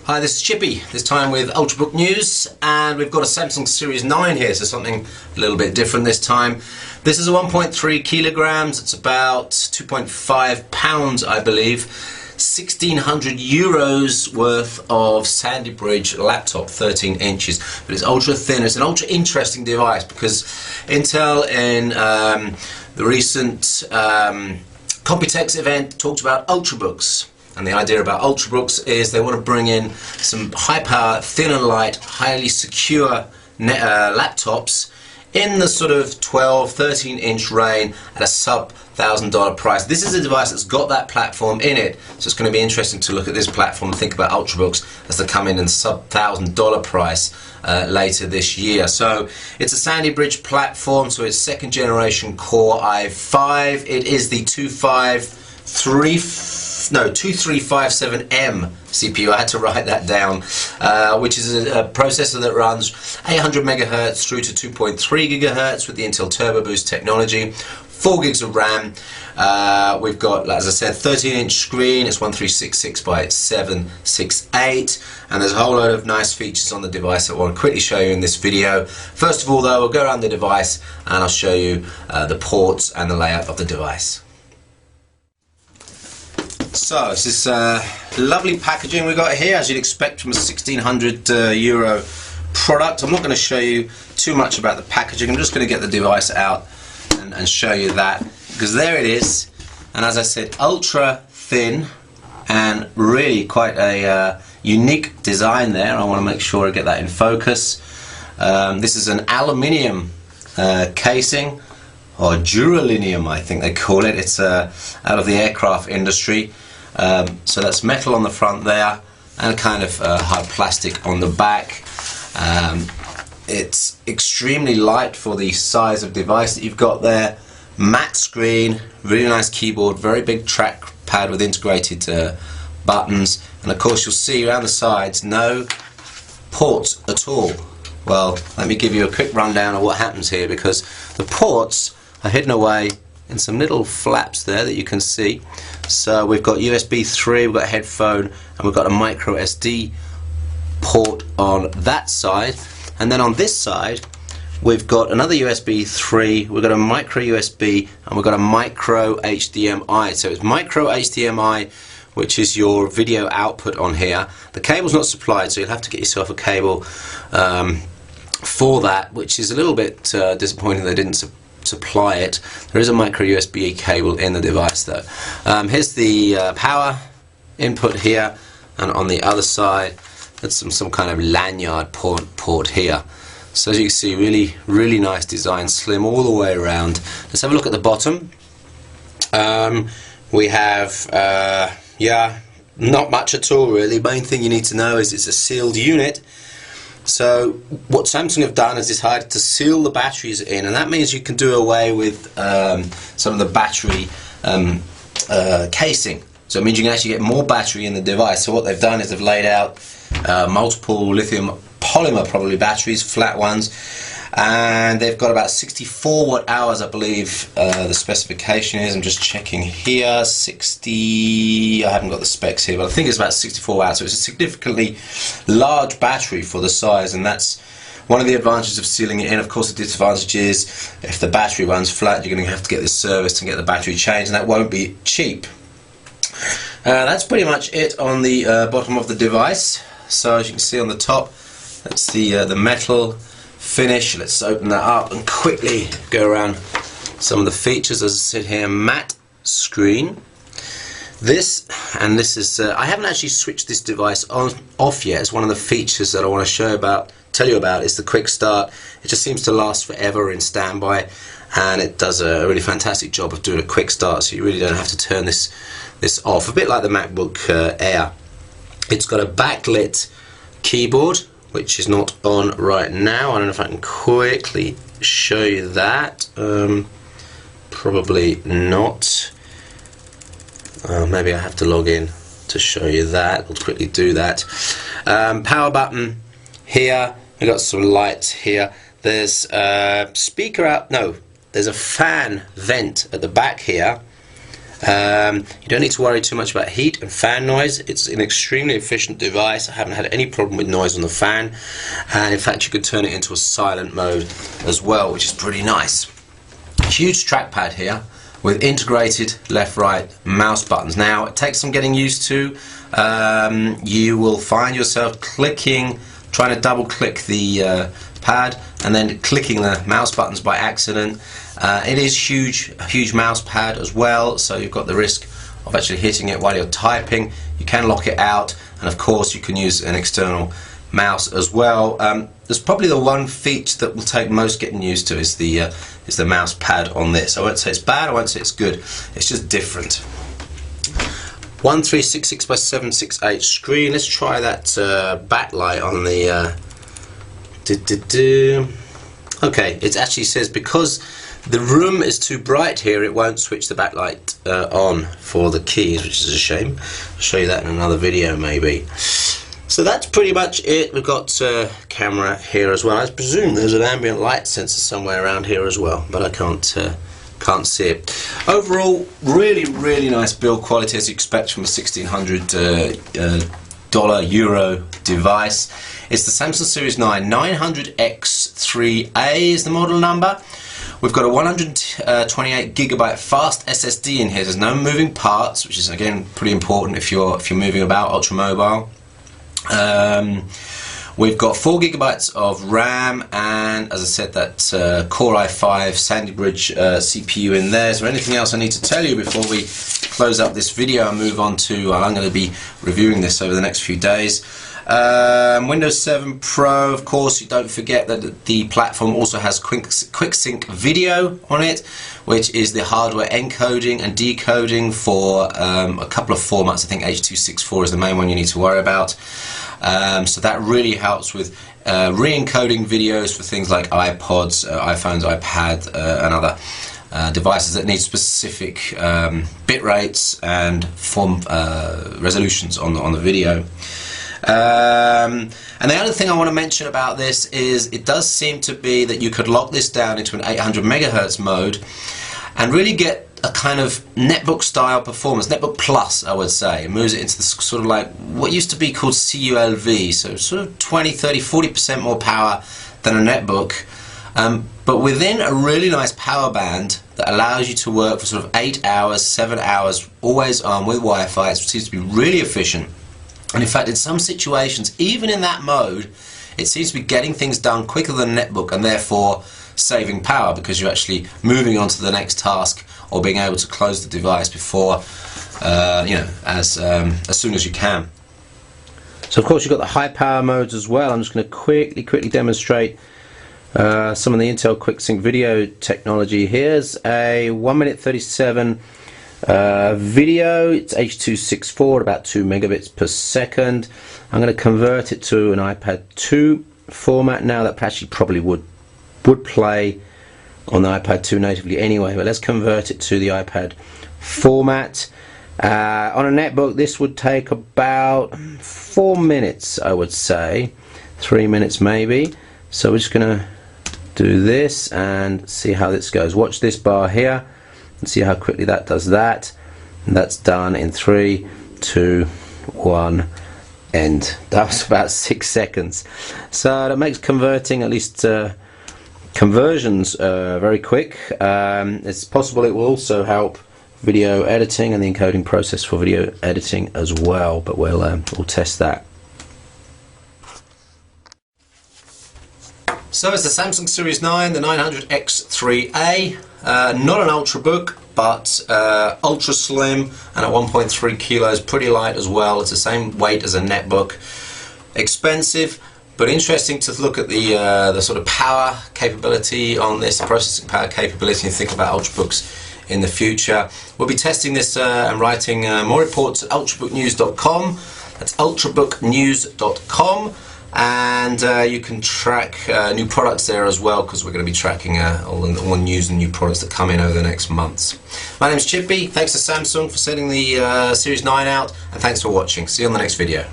Hi, this is Chippy, this time with Ultrabook News, and we've got a Samsung Series 9 here, so something a little bit different this time. This is a 1.3 kilograms, it's about 2.5 pounds I believe, 1600 euros worth of Sandy Bridge laptop, 13 inches, but it's ultra thin. It's an ultra interesting device because Intel in the recent Computex event talked about Ultrabooks. And the idea about Ultrabooks is they want to bring in some high power, thin and light, highly secure laptops in the sort of 12, 13 inch range at a sub $1,000 price. This is a device that's got that platform in it, so it's going to be interesting to look at this platform and think about Ultrabooks as they come in sub $1,000 price later this year. So it's a Sandy Bridge platform, so it's second generation Core i5. It is the 2357M CPU. I had to write that down, which is a processor that runs 800 megahertz through to 2.3 gigahertz with the Intel Turbo Boost technology. 4 gigs of RAM. We've got, as I said, 13-inch screen. It's 1366 by 768, and there's a whole load of nice features on the device that I want to quickly show you in this video. First of all, though, we'll go around the device and I'll show you the ports and the layout of the device. So this is lovely packaging we got here, as you'd expect from a 1600 euro product. I'm not going to show you too much about the packaging. I'm just going to get the device out and show you that, because there it is. And as I said, ultra thin and really quite a unique design there. I want to make sure I get that in focus. This is an aluminium casing, or duralumin I think they call it. It's out of the aircraft industry. So that's metal on the front there and kind of hard plastic on the back. It's extremely light for the size of device that you've got there. Matte screen, really nice keyboard, very big trackpad with integrated buttons, and of course you'll see around the sides no ports at all. Well, let me give you a quick rundown of what happens here, because the ports are hidden away in some little flaps there that you can see. So we've got USB 3, we've got a headphone, and we've got a micro SD port on that side. And then on this side we've got another USB 3, we've got a micro USB, and we've got a micro HDMI. So it's micro HDMI, which is your video output on here. The cable's not supplied, so you'll have to get yourself a cable for that, which is a little bit disappointing they didn't supply it. There is a micro USB cable in the device though. Here's the power input here, and on the other side there's some kind of lanyard port here. So as you can see, really nice design, slim all the way around. Let's have a look at the bottom. We have not much at all really. Main thing you need to know is it's a sealed unit. So what Samsung have done is decided to seal the batteries in, and that means you can do away with some of the battery casing. So it means you can actually get more battery in the device. So what they've done is they've laid out multiple lithium polymer, probably batteries, flat ones, and they've got about 64 watt hours I believe the specification is. I'm just checking here, 60, I haven't got the specs here, but I think it's about 64 watts, so it's a significantly large battery for the size, and that's one of the advantages of sealing it in. Of course, the disadvantage is if the battery runs flat, you're going to have to get this serviced and get the battery changed, and that won't be cheap. That's pretty much it on the bottom of the device. So as you can see on the top, that's the metal finish. Let's open that up and quickly go around some of the features. As I said here, matte screen. This is I haven't actually switched this device off yet. It's one of the features that I want to tell you about is the quick start. It just seems to last forever in standby, and it does a really fantastic job of doing a quick start, so you really don't have to turn this off, a bit like the MacBook Air. It's got a backlit keyboard, which is not on right now. I don't know if I can quickly show you that. Probably not. Maybe I have to log in to show you that. I'll quickly do that. Power button here. We've got some lights here. There's a speaker out. No, there's a fan vent at the back here. You don't need to worry too much about heat and fan noise. It's an extremely efficient device. I haven't had any problem with noise on the fan, and in fact you could turn it into a silent mode as well, which is pretty nice. Huge trackpad here with integrated left-right mouse buttons. Now it takes some getting used to. You will find yourself trying to double click the pad and then clicking the mouse buttons by accident. It is a huge mouse pad as well, so you've got the risk of actually hitting it while you're typing. You can lock it out, and of course you can use an external mouse as well. There's probably the one feature that will take most getting used to is the mouse pad on this. I won't say it's bad, I won't say it's good, it's just different. 1366 by 768 screen. Let's try that backlight on the okay, it actually says because the room is too bright here, it won't switch the backlight on for the keys, which is a shame. I'll show you that in another video maybe. So that's pretty much it. We've got camera here as well. I presume there's an ambient light sensor somewhere around here as well, but I can't see it. Overall, really nice build quality, as you expect from a $1,600 device. It's the Samsung Series 9 900X3A is the model number. We've got a 128GB fast SSD in here. There's no moving parts, which is again pretty important if you're moving about, ultra mobile. We've got 4GB of RAM, and as I said, that Core i5 Sandy Bridge CPU in there. Is there anything else I need to tell you before we close up this video and move on to, I'm going to be reviewing this over the next few days. Windows 7 Pro, of course, you don't forget that the platform also has quick sync video on it, which is the hardware encoding and decoding for a couple of formats. I think H.264 is the main one you need to worry about. So that really helps with re-encoding videos for things like iPods, iPhones, iPad, and other devices that need specific bit rates and form resolutions on the video. And the other thing I want to mention about this is it does seem to be that you could lock this down into an 800 megahertz mode and really get a kind of netbook style performance, netbook plus I would say. It moves it into the sort of like what used to be called CULV, so sort of 20, 30, 40% more power than a netbook, but within a really nice power band that allows you to work for sort of 8 hours, 7 hours, always on with Wi-Fi. It seems to be really efficient. And in fact, in some situations, even in that mode, it seems to be getting things done quicker than a netbook and therefore saving power because you're actually moving on to the next task or being able to close the device before, as soon as you can. So of course you've got the high power modes as well. I'm just going to quickly demonstrate some of the Intel QuickSync video technology. Here's a 1 minute 37 video. It's H.264 at about 2 megabits per second. I'm going to convert it to an iPad 2 format now. That actually probably would play on the iPad 2 natively anyway, but let's convert it to the iPad format. On a netbook this would take about 4 minutes, I would say, 3 minutes maybe. So we're just going to do this and see how this goes. Watch this bar here and see how quickly that does that. And that's done in 3, 2, 1, end. That was about 6 seconds. So that makes converting, at least conversions, very quick. It's possible it will also help video editing and the encoding process for video editing as well, but we'll test that. So it's the Samsung Series 9, the 900X3A, not an ultrabook, but ultra slim and at 1.3 kilos, pretty light as well. It's the same weight as a netbook. Expensive, but interesting to look at the sort of power capability on this, processing power capability, and think about ultrabooks in the future. We'll be testing this and writing more reports at ultrabooknews.com. That's ultrabooknews.com. And you can track new products there as well, because we're going to be tracking all the news and new products that come in over the next months. My name's Chippy. Thanks to Samsung for sending the Series 9 out, and thanks for watching. See you on the next video.